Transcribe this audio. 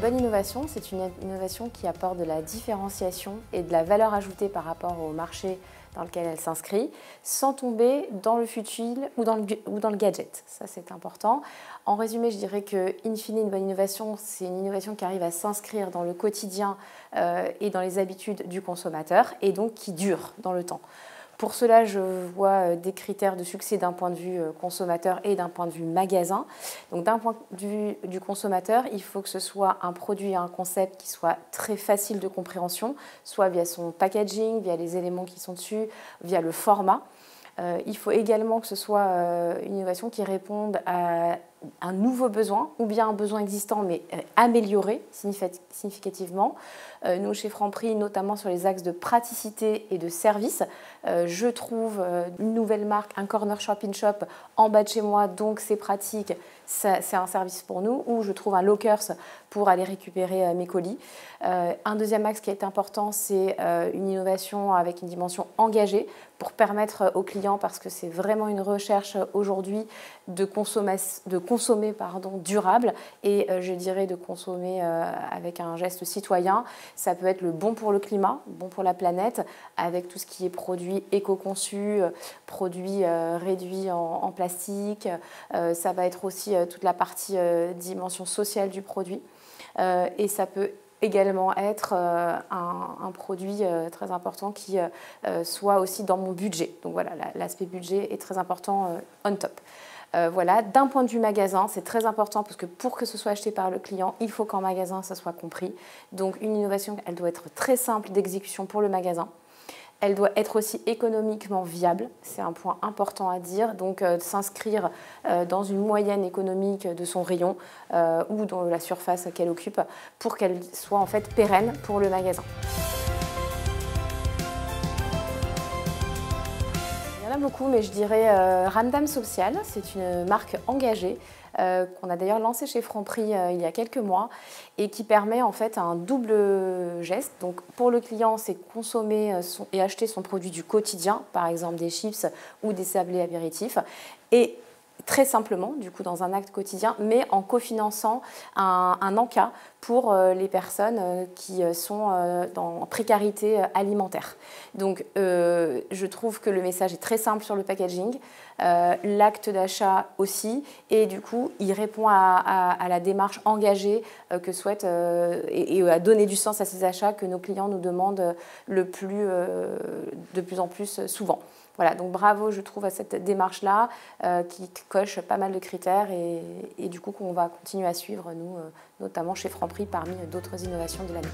bonne innovation, c'est une innovation qui apporte de la différenciation et de la valeur ajoutée par rapport au marché dans lequel elle s'inscrit, sans tomber dans le futile ou dans le gadget. Ça, c'est important. En résumé, je dirais que, in fine, une bonne innovation, c'est une innovation qui arrive à s'inscrire dans le quotidien et dans les habitudes du consommateur, et donc qui dure dans le temps. Pour cela, je vois des critères de succès d'un point de vue consommateur et d'un point de vue magasin. Donc, d'un point de vue du consommateur, il faut que ce soit un produit, un concept qui soit très facile de compréhension, soit via son packaging, via les éléments qui sont dessus, via le format. Il faut également que ce soit une innovation qui réponde à un nouveau besoin ou bien un besoin existant mais amélioré significativement. Nous, chez Franprix, notamment sur les axes de praticité et de service, je trouve une nouvelle marque, un corner shop in shop en bas de chez moi, donc c'est pratique, c'est un service pour nous, ou je trouve un lockers pour aller récupérer mes colis. Un deuxième axe qui est important, c'est une innovation avec une dimension engagée pour permettre aux clients, parce que c'est vraiment une recherche aujourd'hui de consommer durable et je dirais de consommer avec un geste citoyen. Ça peut être le bon pour le climat, bon pour la planète, avec tout ce qui est produits éco-conçus, produits réduits en plastique. Ça va être aussi toute la partie dimension sociale du produit. Et ça peut également être un produit très important qui soit aussi dans mon budget. Donc voilà, l'aspect budget est très important on top. Voilà, d'un point de vue magasin, c'est très important parce que pour que ce soit acheté par le client, il faut qu'en magasin, ça soit compris. Donc une innovation, elle doit être très simple d'exécution pour le magasin. Elle doit être aussi économiquement viable, c'est un point important à dire, donc s'inscrire dans une moyenne économique de son rayon ou dans la surface qu'elle occupe pour qu'elle soit en fait pérenne pour le magasin. Il y en a beaucoup, mais je dirais Ramdam Social, c'est une marque engagée qu'on a d'ailleurs lancée chez Franprix il y a quelques mois et qui permet en fait un double geste. Donc pour le client, c'est consommer et acheter son produit du quotidien, par exemple des chips ou des sablés apéritifs, et très simplement, du coup, dans un acte quotidien, mais en cofinançant un encas pour les personnes qui sont en précarité alimentaire. Donc, je trouve que le message est très simple sur le packaging, l'acte d'achat aussi, et du coup, il répond à la démarche engagée que souhaite et à donner du sens à ces achats que nos clients nous demandent de plus en plus souvent. Voilà, donc bravo, je trouve, à cette démarche-là qui coche pas mal de critères et du coup qu'on va continuer à suivre, nous, notamment chez Franprix, parmi d'autres innovations de l'année.